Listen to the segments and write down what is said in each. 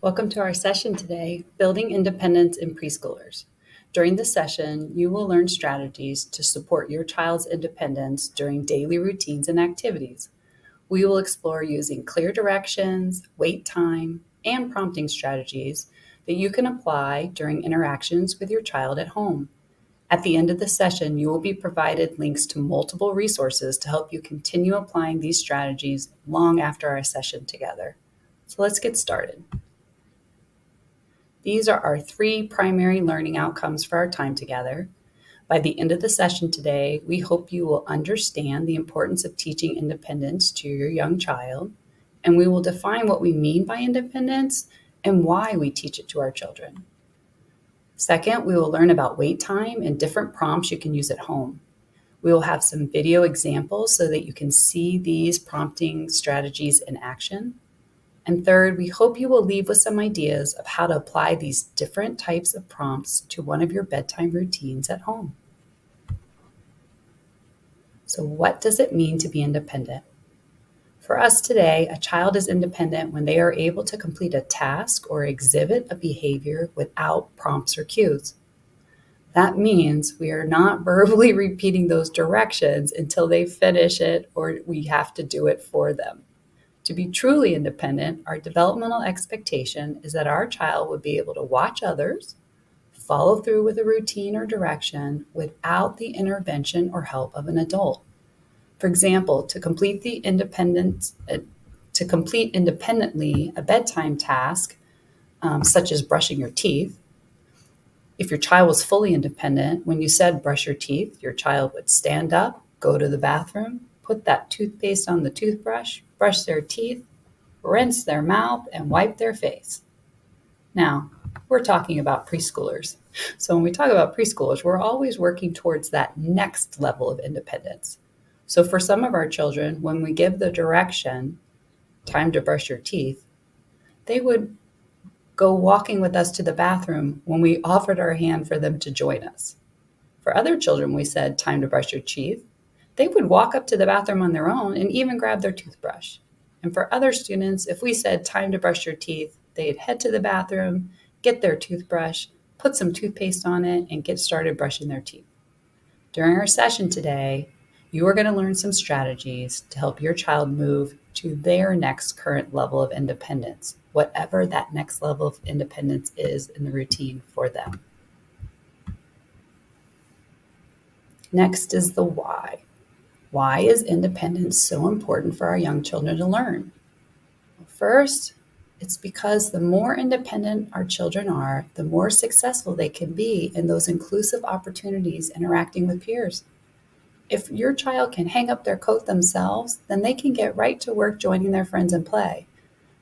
Welcome to our session today, Building Independence in Preschoolers. During this session, you will learn strategies to support your child's independence during daily routines and activities. We will explore using clear directions, wait time, and prompting strategies that you can apply during interactions with your child at home. At the end of the session, you will be provided links to multiple resources to help you continue applying these strategies long after our session together. So let's get started. These are our 3 primary learning outcomes for our time together. By the end of the session today, we hope you will understand the importance of teaching independence to your young child, and we will define what we mean by independence and why we teach it to our children. Second, we will learn about wait time and different prompts you can use at home. We will have some video examples so that you can see these prompting strategies in action. And third, we hope you will leave with some ideas of how to apply these different types of prompts to one of your bedtime routines at home. So what does it mean to be independent? For us today, a child is independent when they are able to complete a task or exhibit a behavior without prompts or cues. That means we are not verbally repeating those directions until they finish it or we have to do it for them. To be truly independent, our developmental expectation is that our child would be able to watch others, follow through with a routine or direction without the intervention or help of an adult. For example, to complete independently a bedtime task, such as brushing your teeth, if your child was fully independent, when you said brush your teeth, your child would stand up, go to the bathroom, put that toothpaste on the toothbrush, brush their teeth, rinse their mouth, and wipe their face. Now, we're talking about preschoolers. So when we talk about preschoolers, we're always working towards that next level of independence. So for some of our children, when we give the direction, time to brush your teeth, they would go walking with us to the bathroom when we offered our hand for them to join us. For other children, we said, time to brush your teeth. They would walk up to the bathroom on their own and even grab their toothbrush. And for other students, if we said time to brush your teeth, they'd head to the bathroom, get their toothbrush, put some toothpaste on it, and get started brushing their teeth. During our session today, you are going to learn some strategies to help your child move to their next current level of independence, whatever that next level of independence is in the routine for them. Next is the why. Why is independence so important for our young children to learn? First, it's because the more independent our children are, the more successful they can be in those inclusive opportunities interacting with peers. If your child can hang up their coat themselves, then they can get right to work joining their friends and play.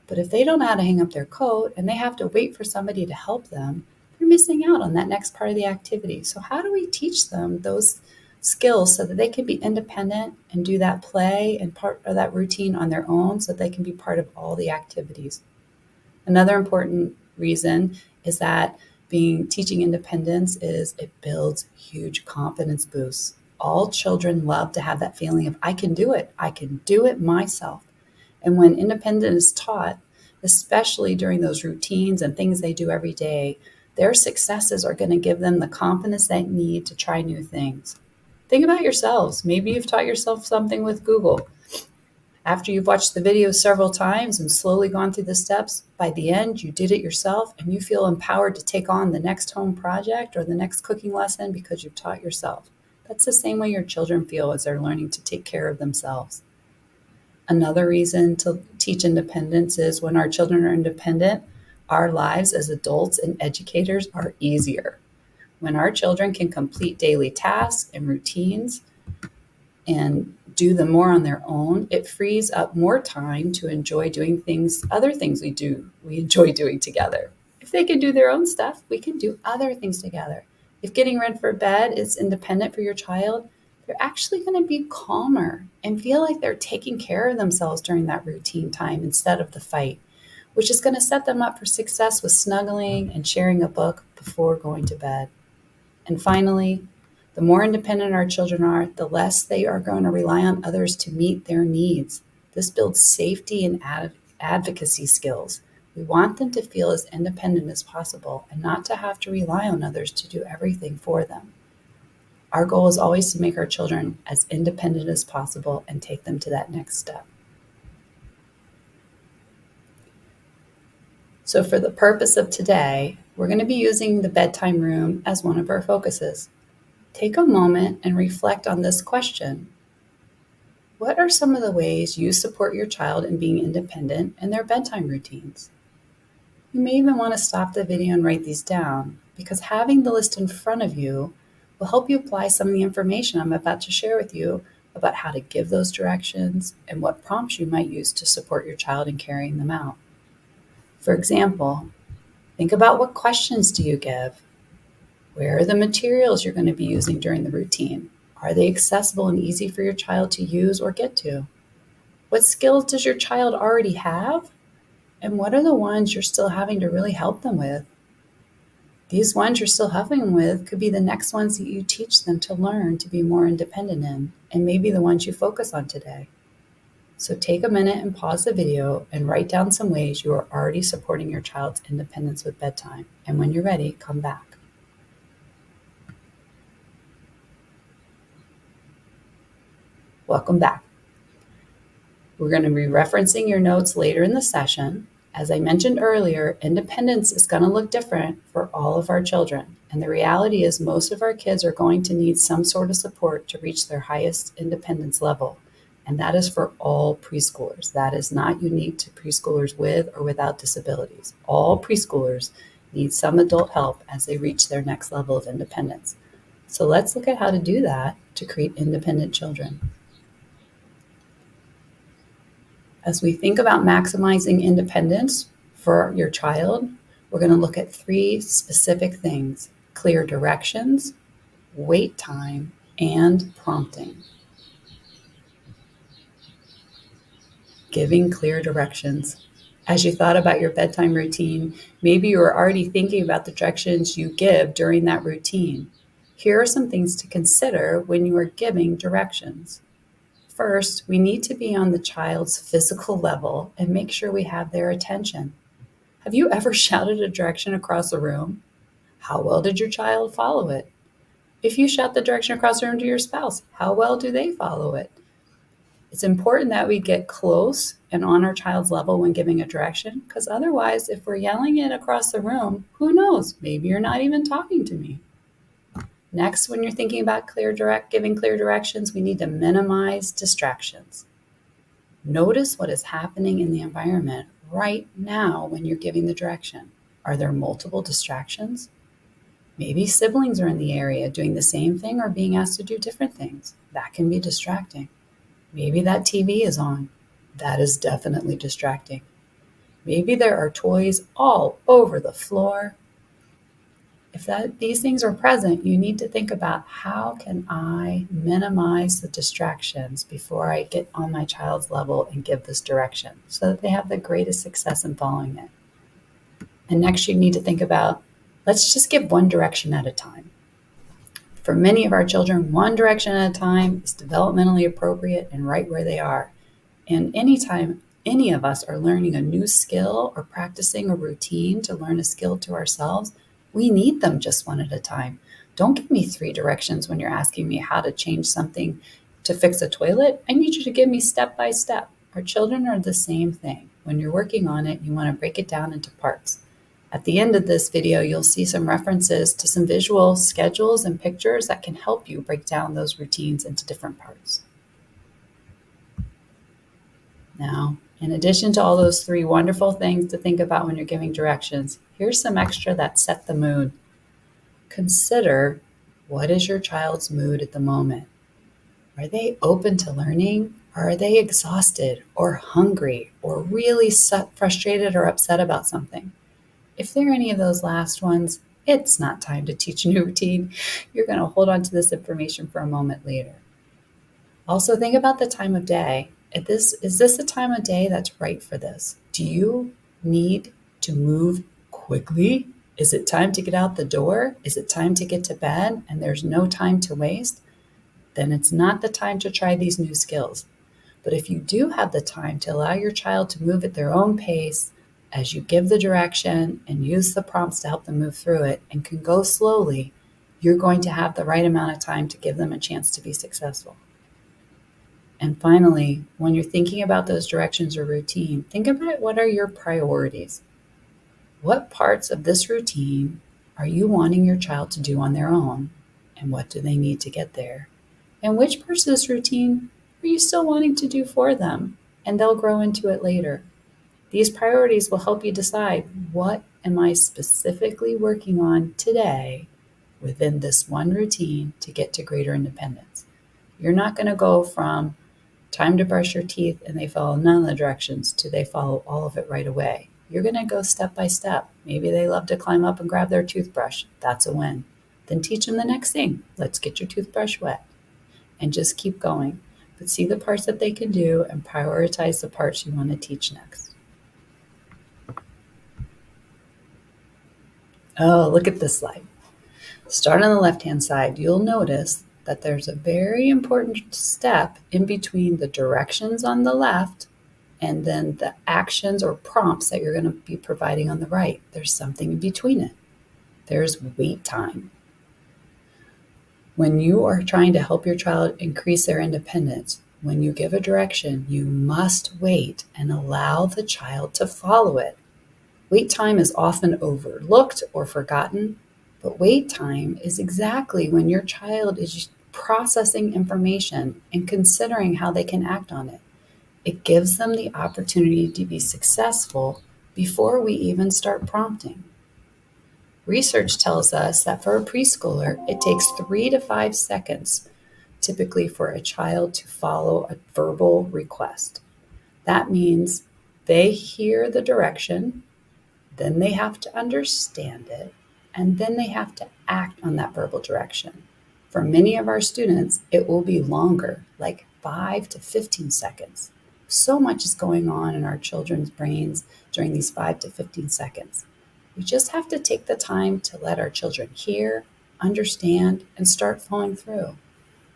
But if they don't know how to hang up their coat and they have to wait for somebody to help them, they're missing out on that next part of the activity. So how do we teach them those skills so that they can be independent and do that play and part of that routine on their own so they can be part of all the activities? Another important reason is that teaching independence is it builds huge confidence boosts. All children love to have that feeling of I can do it myself. And when independence is taught, especially during those routines and things they do every day, their successes are going to give them the confidence they need to try new things. Think about yourselves. Maybe you've taught yourself something with Google. After you've watched the video several times and slowly gone through the steps, by the end, you did it yourself and you feel empowered to take on the next home project or the next cooking lesson because you've taught yourself. That's the same way your children feel as they're learning to take care of themselves. Another reason to teach independence is when our children are independent, our lives as adults and educators are easier. When our children can complete daily tasks and routines and do them more on their own, it frees up more time to enjoy doing other things we enjoy doing together. If they can do their own stuff, we can do other things together. If getting ready for bed is independent for your child, they're actually going to be calmer and feel like they're taking care of themselves during that routine time instead of the fight, which is going to set them up for success with snuggling and sharing a book before going to bed. And finally, the more independent our children are, the less they are going to rely on others to meet their needs. This builds safety and advocacy skills. We want them to feel as independent as possible and not to have to rely on others to do everything for them. Our goal is always to make our children as independent as possible and take them to that next step. So for the purpose of today, we're going to be using the bedtime room as one of our focuses. Take a moment and reflect on this question. What are some of the ways you support your child in being independent in their bedtime routines? You may even want to stop the video and write these down, because having the list in front of you will help you apply some of the information I'm about to share with you about how to give those directions and what prompts you might use to support your child in carrying them out. For example, think about what questions do you give? Where are the materials you're going to be using during the routine? Are they accessible and easy for your child to use or get to? What skills does your child already have? And what are the ones you're still having to really help them with? These ones you're still helping them with could be the next ones that you teach them to learn to be more independent in, and maybe the ones you focus on today. So take a minute and pause the video and write down some ways you are already supporting your child's independence with bedtime. And when you're ready, come back. Welcome back. We're going to be referencing your notes later in the session. As I mentioned earlier, independence is going to look different for all of our children. And the reality is most of our kids are going to need some sort of support to reach their highest independence level. And that is for all preschoolers. That is not unique to preschoolers with or without disabilities. All preschoolers need some adult help as they reach their next level of independence. So let's look at how to do that to create independent children. As we think about maximizing independence for your child, we're going to look at 3 specific things: clear directions, wait time, and prompting. Giving clear directions. As you thought about your bedtime routine, maybe you were already thinking about the directions you give during that routine. Here are some things to consider when you are giving directions. First, we need to be on the child's physical level and make sure we have their attention. Have you ever shouted a direction across a room? How well did your child follow it? If you shout the direction across the room to your spouse, how well do they follow it? It's important that we get close and on our child's level when giving a direction, because otherwise, if we're yelling it across the room, who knows? Maybe you're not even talking to me. Next, when you're thinking about giving clear directions, we need to minimize distractions. Notice what is happening in the environment right now when you're giving the direction. Are there multiple distractions? Maybe siblings are in the area doing the same thing or being asked to do different things. That can be distracting. Maybe that TV is on. That is definitely distracting. Maybe there are toys all over the floor. If these things are present, you need to think about, how can I minimize the distractions before I get on my child's level and give this direction so that they have the greatest success in following it. And next, you need to think about, let's just give one direction at a time. For many of our children, one direction at a time is developmentally appropriate and right where they are. And anytime any of us are learning a new skill or practicing a routine to learn a skill to ourselves, we need them just one at a time. Don't give me 3 directions when you're asking me how to change something to fix a toilet. I need you to give me step by step. Our children are the same thing. When you're working on it, you want to break it down into parts. At the end of this video, you'll see some references to some visual schedules and pictures that can help you break down those routines into different parts. Now, in addition to all those 3 wonderful things to think about when you're giving directions, here's some extra that set the mood. Consider, what is your child's mood at the moment? Are they open to learning? Or are they exhausted or hungry or really frustrated or upset about something? If they're any of those last ones, it's not time to teach a new routine. You're going to hold on to this information for a moment later. Also, think about the time of day. Is this a time of day that's right for this? Do you need to move quickly? Is it time to get out the door? Is it time to get to bed and there's no time to waste? Then it's not the time to try these new skills. But if you do have the time to allow your child to move at their own pace, As you give the direction and use the prompts to help them move through it and can go slowly, you're going to have the right amount of time to give them a chance to be successful. And finally, when you're thinking about those directions or routine, think about what are your priorities? What parts of this routine are you wanting your child to do on their own? And what do they need to get there? And which parts of this routine are you still wanting to do for them? And they'll grow into it later. These priorities will help you decide, what am I specifically working on today within this one routine to get to greater independence? You're not going to go from time to brush your teeth and they follow none of the directions to they follow all of it right away. You're going to go step by step. Maybe they love to climb up and grab their toothbrush. That's a win. Then teach them the next thing. Let's get your toothbrush wet. And just keep going. But see the parts that they can do and prioritize the parts you want to teach next. Oh, look at this slide. Start on the left-hand side. You'll notice that there's a very important step in between the directions on the left and then the actions or prompts that you're going to be providing on the right. There's something in between it. There's wait time. When you are trying to help your child increase their independence, when you give a direction, you must wait and allow the child to follow it. Wait time is often overlooked or forgotten, but wait time is exactly when your child is processing information and considering how they can act on it. It gives them the opportunity to be successful before we even start prompting. Research tells us that for a preschooler, it takes 3 to 5 seconds typically for a child to follow a verbal request. That means they hear the direction, then they have to understand it, and then they have to act on that verbal direction. For many of our students, it will be longer, like 5 to 15 seconds. So much is going on in our children's brains during these 5 to 15 seconds. We just have to take the time to let our children hear, understand, and start following through.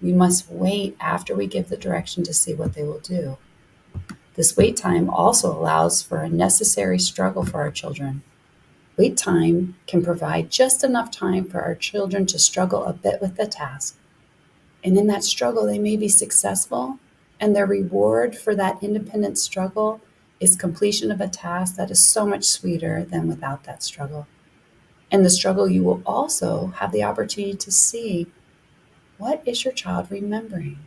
We must wait after we give the direction to see what they will do. This wait time also allows for a necessary struggle for our children. Wait time can provide just enough time for our children to struggle a bit with the task. And in that struggle, they may be successful, and their reward for that independent struggle is completion of a task that is so much sweeter than without that struggle. In the struggle, you will also have the opportunity to see, what is your child remembering?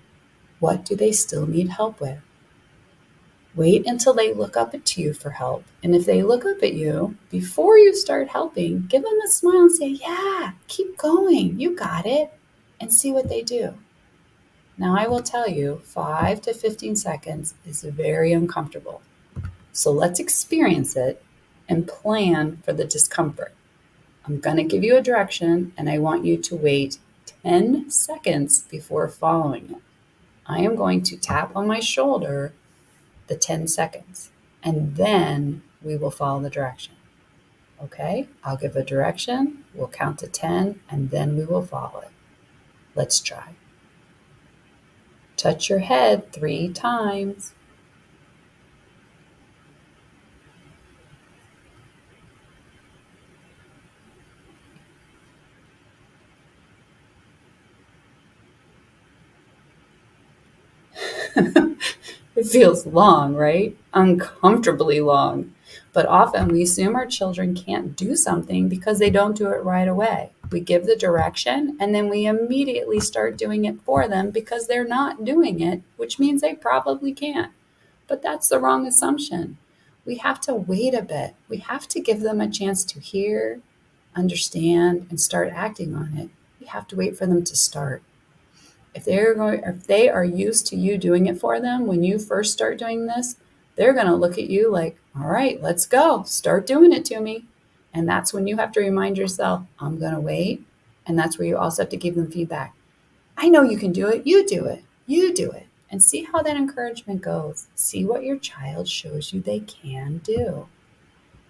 What do they still need help with? Wait until they look up to you for help. And if they look up at you, before you start helping, give them a smile and say, yeah, keep going. You got it. And see what they do. Now, I will tell you, 5 to 15 seconds is very uncomfortable. So let's experience it and plan for the discomfort. I'm going to give you a direction, and I want you to wait 10 seconds before following it. I am going to tap on my shoulder the 10 seconds, and then we will follow the direction. Okay, I'll give a direction, we'll count to 10, and then we will follow it. Let's try. Touch your head 3 times. It feels long, right? Uncomfortably long. But often we assume our children can't do something because they don't do it right away. We give the direction and then we immediately start doing it for them because they're not doing it, which means they probably can't. But that's the wrong assumption. We have to wait a bit. We have to give them a chance to hear, understand, and start acting on it. We have to wait for them to start. If they are used to you doing it for them, when you first start doing this, they're going to look at you like, all right, let's go. Start doing it to me. And that's when you have to remind yourself, I'm going to wait. And that's where you also have to give them feedback. I know you can do it. You do it. You do it. And see how that encouragement goes. See what your child shows you they can do.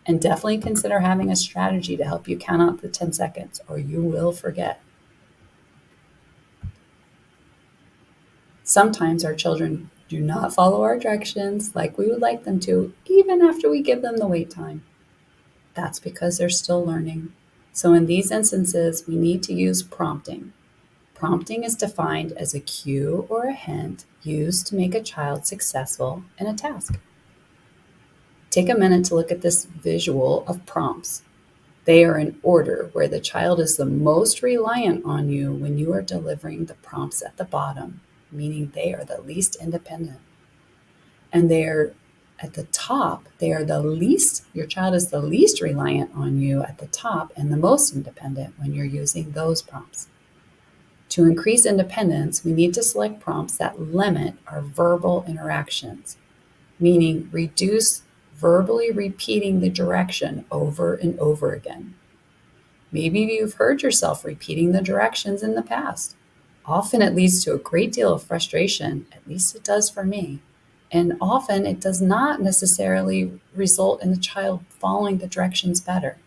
And definitely consider having a strategy to help you count out the 10 seconds or you will forget. Sometimes our children do not follow our directions like we would like them to, even after we give them the wait time. That's because they're still learning. So in these instances, we need to use prompting. Prompting is defined as a cue or a hint used to make a child successful in a task. Take a minute to look at this visual of prompts. They are in order where the child is the most reliant on you when you are delivering the prompts at the bottom, meaning they are the least independent. And they are at the top, your child is the least reliant on you at the top and the most independent when you're using those prompts. To increase independence, we need to select prompts that limit our verbal interactions, meaning reduce verbally repeating the direction over and over again. Maybe you've heard yourself repeating the directions in the past. Often it leads to a great deal of frustration, at least it does for me. And often it does not necessarily result in the child following the directions better.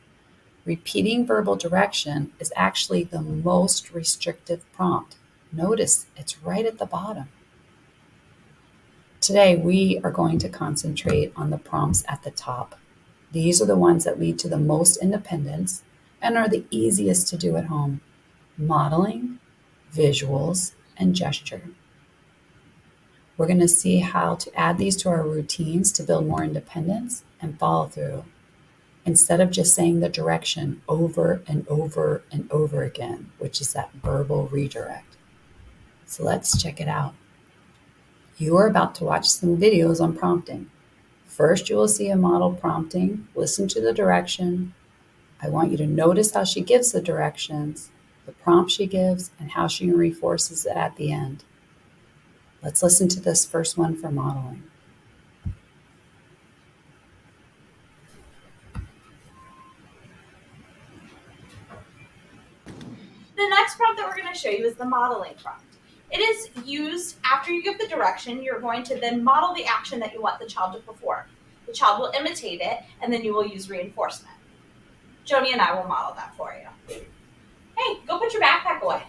Repeating verbal direction is actually the most restrictive prompt. Notice it's right at the bottom. Today, we are going to concentrate on the prompts at the top. These are the ones that lead to the most independence and are the easiest to do at home: modeling, visuals, and gesture. We're going to see how to add these to our routines to build more independence and follow through, instead of just saying the direction over and over and over again, which is that verbal redirect. So let's check it out. You are about to watch some videos on prompting. First, you will see a model prompting. Listen to the direction. I want you to notice how she gives the directions, the prompt she gives, and how she reinforces it at the end. Let's listen to this first one for modeling. The next prompt that we're going to show you is the modeling prompt. It is used after you give the direction. You're going to then model the action that you want the child to perform. The child will imitate it, and then you will use reinforcement. Joni and I will model that for you. Hey, go put your backpack away.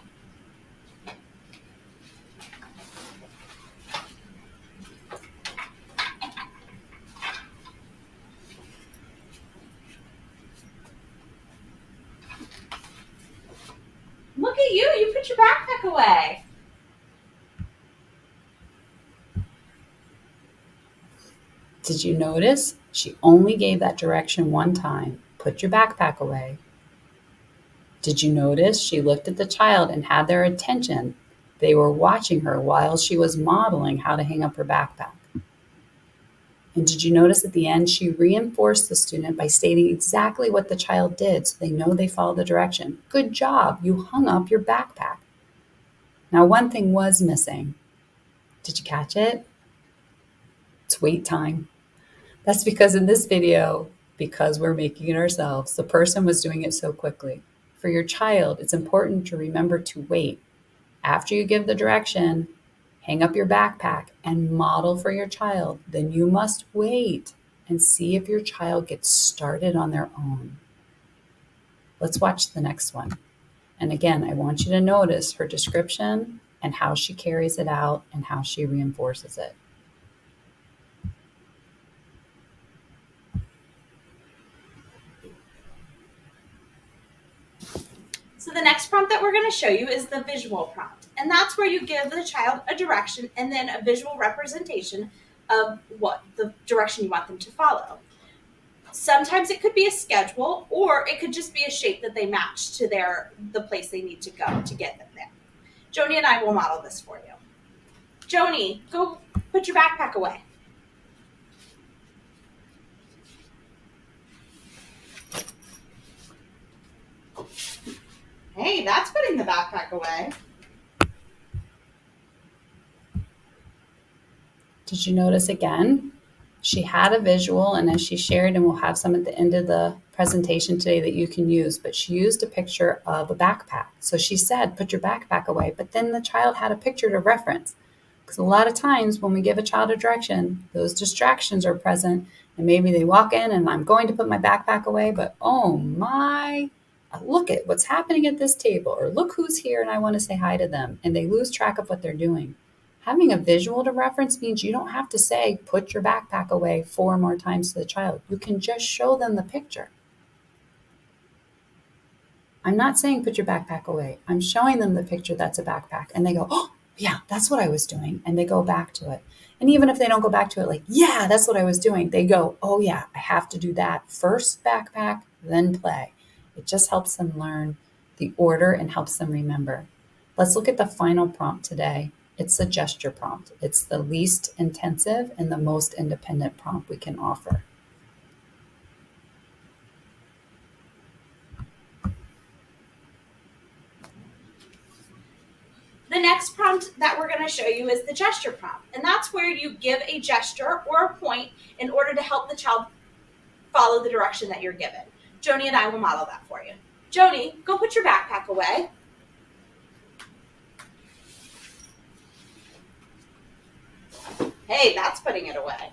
Look at you, you put your backpack away. Did you notice? She only gave that direction one time. Put your backpack away. Did you notice? She looked at the child and had their attention. They were watching her while she was modeling how to hang up her backpack. And did you notice at the end, she reinforced the student by stating exactly what the child did so they know they followed the direction. Good job, you hung up your backpack. Now, one thing was missing. Did you catch it? It's wait time. That's because in this video, because we're making it ourselves, the person was doing it so quickly. For your child, it's important to remember to wait. After you give the direction, hang up your backpack and model for your child. Then you must wait and see if your child gets started on their own. Let's watch the next one. And again, I want you to notice her description and how she carries it out and how she reinforces it. So the next prompt that we're going to show you is the visual prompt. And that's where you give the child a direction and then a visual representation of what the direction you want them to follow. Sometimes it could be a schedule, or it could just be a shape that they match to the place they need to go to get them there. Joni and I will model this for you. Joni, go put your backpack away. Hey, that's putting the backpack away. Did you notice again? She had a visual, and as she shared, and we'll have some at the end of the presentation today that you can use, but she used a picture of a backpack. So she said, put your backpack away, but then the child had a picture to reference. Because a lot of times when we give a child a direction, those distractions are present, and maybe they walk in and I'm going to put my backpack away, but oh my, look at what's happening at this table, or look who's here and I want to say hi to them, and they lose track of what they're doing. Having a visual to reference means you don't have to say, put your backpack away 4 more times to the child. You can just show them the picture. I'm not saying put your backpack away. I'm showing them the picture that's a backpack. And they go, oh, yeah, that's what I was doing. And they go back to it. And even if they don't go back to it, like, yeah, that's what I was doing, they go, oh, yeah, I have to do that. First backpack, then play. It just helps them learn the order and helps them remember. Let's look at the final prompt today. It's the gesture prompt. It's the least intensive and the most independent prompt we can offer. The next prompt that we're going to show you is the gesture prompt. And that's where you give a gesture or a point in order to help the child follow the direction that you're given. Joni and I will model that for you. Joni, go put your backpack away. Hey, that's putting it away.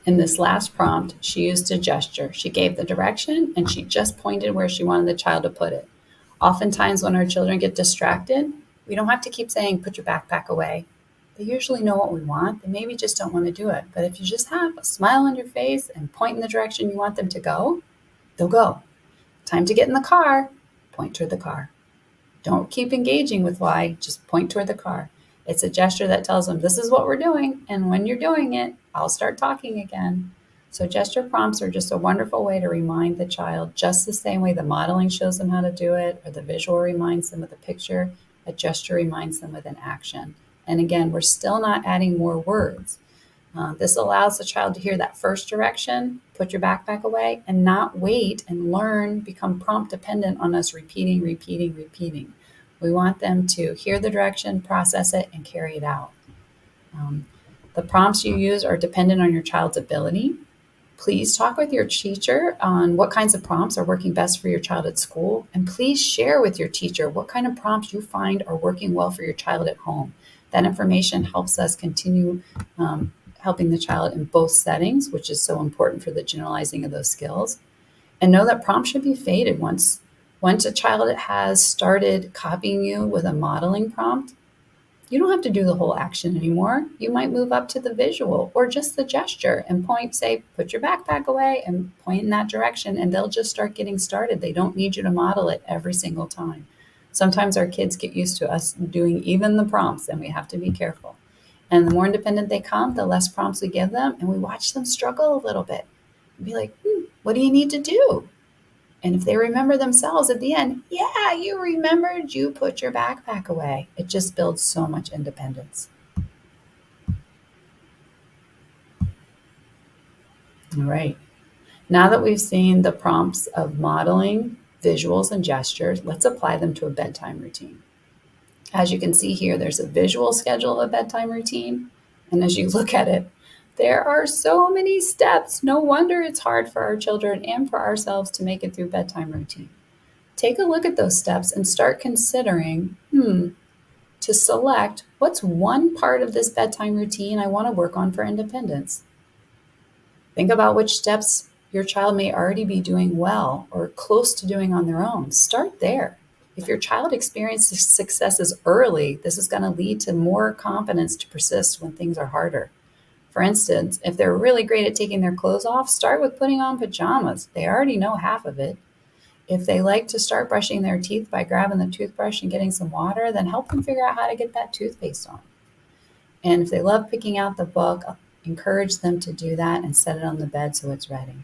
In this last prompt, she used a gesture. She gave the direction and she just pointed where she wanted the child to put it. Oftentimes, when our children get distracted, we don't have to keep saying, put your backpack away. They usually know what we want. They maybe just don't want to do it. But if you just have a smile on your face and point in the direction you want them to go, they'll go. Time to get in the car, point toward the car. Don't keep engaging with why, just point toward the car. It's a gesture that tells them this is what we're doing, and when you're doing it, I'll start talking again. So gesture prompts are just a wonderful way to remind the child, just the same way the modeling shows them how to do it, or the visual reminds them with a picture, a gesture reminds them with an action. And again, we're still not adding more words. This allows the child to hear that first direction, put your backpack away, and not wait and learn, become prompt dependent on us repeating. We want them to hear the direction, process it, and carry it out. The prompts you use are dependent on your child's ability. Please talk with your teacher on what kinds of prompts are working best for your child at school. And please share with your teacher what kind of prompts you find are working well for your child at home. That information helps us continue helping the child in both settings, which is so important for the generalizing of those skills. And know that prompts should be faded once a child has started copying you with a modeling prompt. You don't have to do the whole action anymore. You might move up to the visual or just the gesture and point, say, put your backpack away and point in that direction, and they'll just start getting started. They don't need you to model it every single time. Sometimes our kids get used to us doing even the prompts, and we have to be careful. And the more independent they come, the less prompts we give them, and we watch them struggle a little bit. And be like, what do you need to do? And if they remember themselves at the end, yeah, you remembered, you put your backpack away. It just builds so much independence. All right. Now that we've seen the prompts of modeling, visuals, and gestures, let's apply them to a bedtime routine. As you can see here, there's a visual schedule of a bedtime routine. And as you look at it, there are so many steps. No wonder it's hard for our children and for ourselves to make it through bedtime routine. Take a look at those steps and start considering, to select what's one part of this bedtime routine I want to work on for independence. Think about which steps your child may already be doing well or close to doing on their own. Start there. If your child experiences successes early, this is going to lead to more confidence to persist when things are harder. For instance, if they're really great at taking their clothes off, start with putting on pajamas. They already know half of it. If they like to start brushing their teeth by grabbing the toothbrush and getting some water, then help them figure out how to get that toothpaste on. And if they love picking out the book, encourage them to do that and set it on the bed so it's ready.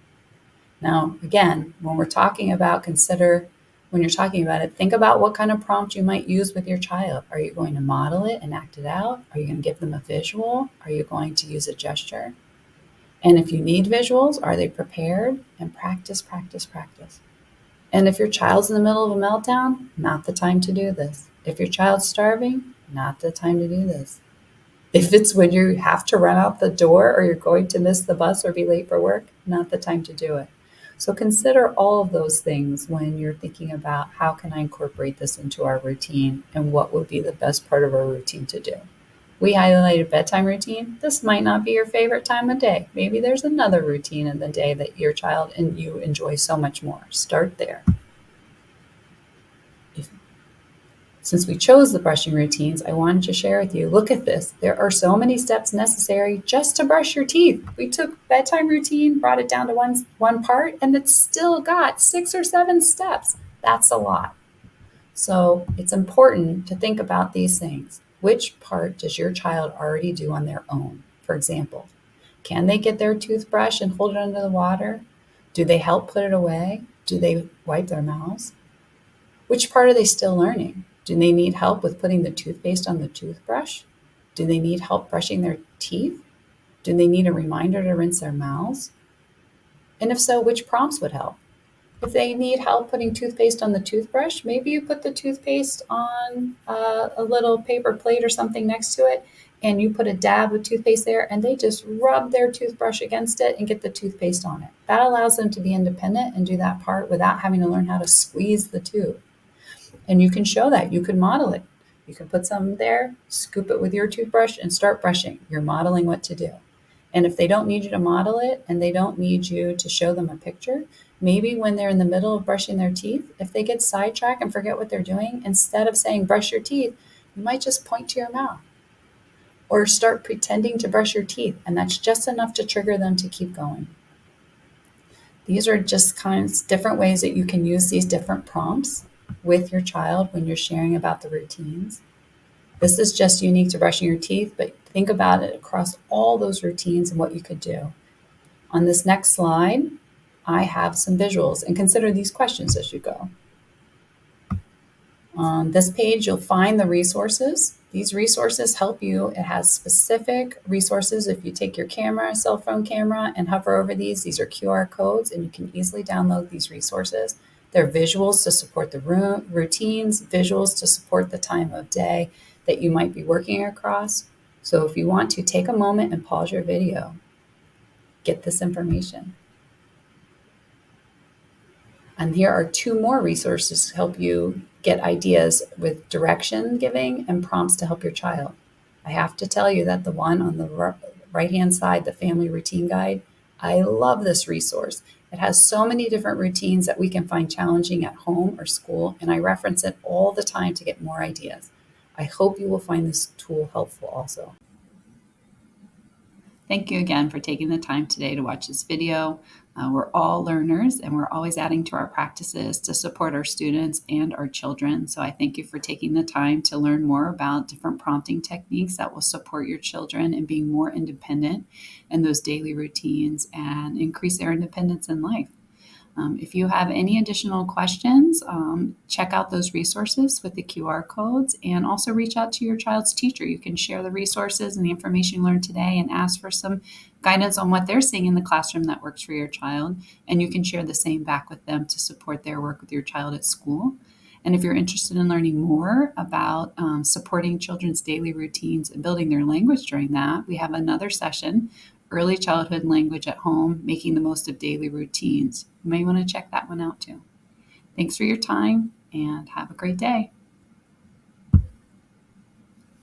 Now, again, when you're talking about it, think about what kind of prompt you might use with your child. Are you going to model it and act it out? Are you going to give them a visual? Are you going to use a gesture? And if you need visuals, are they prepared? And practice. And if your child's in the middle of a meltdown, not the time to do this. If your child's starving, not the time to do this. If it's when you have to run out the door or you're going to miss the bus or be late for work, not the time to do it. So consider all of those things when you're thinking about how can I incorporate this into our routine and what would be the best part of our routine to do. We highlighted bedtime routine. This might not be your favorite time of day. Maybe there's another routine in the day that your child and you enjoy so much more. Start there. Since we chose the brushing routines, I wanted to share with you, look at this. There are so many steps necessary just to brush your teeth. We took bedtime routine, brought it down to one part, and it's still got 6 or 7 steps. That's a lot. So it's important to think about these things. Which part does your child already do on their own? For example, can they get their toothbrush and hold it under the water? Do they help put it away? Do they wipe their mouths? Which part are they still learning? Do they need help with putting the toothpaste on the toothbrush? Do they need help brushing their teeth? Do they need a reminder to rinse their mouths? And if so, which prompts would help? If they need help putting toothpaste on the toothbrush, maybe you put the toothpaste on a little paper plate or something next to it, and you put a dab of toothpaste there, and they just rub their toothbrush against it and get the toothpaste on it. That allows them to be independent and do that part without having to learn how to squeeze the tube. And you can show that. You can model it. You can put some there, scoop it with your toothbrush, and start brushing. You're modeling what to do. And if they don't need you to model it and they don't need you to show them a picture, maybe when they're in the middle of brushing their teeth, if they get sidetracked and forget what they're doing, instead of saying brush your teeth, you might just point to your mouth or start pretending to brush your teeth. And that's just enough to trigger them to keep going. These are just kinds different ways that you can use these different prompts with your child when you're sharing about the routines. This is just unique to brushing your teeth, but think about it across all those routines and what you could do. On this next slide, I have some visuals, and consider these questions as you go. On this page, you'll find the resources. These resources help you. It has specific resources. If you take your camera, cell phone camera, and hover over these are QR codes, and you can easily download these resources. They're visuals to support the routines, visuals to support the time of day that you might be working across. So if you want to, take a moment and pause your video. Get this information. And here are 2 more resources to help you get ideas with direction giving and prompts to help your child. I have to tell you that the one on the right-hand side, the Family Routine Guide, I love this resource. It has so many different routines that we can find challenging at home or school, and I reference it all the time to get more ideas. I hope you will find this tool helpful also. Thank you again for taking the time today to watch this video. We're all learners, and we're always adding to our practices to support our students and our children. So I thank you for taking the time to learn more about different prompting techniques that will support your children in being more independent in those daily routines and increase their independence in life. If you have any additional questions, check out those resources with the QR codes, and also reach out to your child's teacher. You can share the resources and the information you learned today and ask for some guidance on what they're seeing in the classroom that works for your child. And you can share the same back with them to support their work with your child at school. And if you're interested in learning more about supporting children's daily routines and building their language during that, we have another session, Early Childhood Language at Home, Making the Most of Daily Routines. You may want to check that one out too. Thanks for your time and have a great day.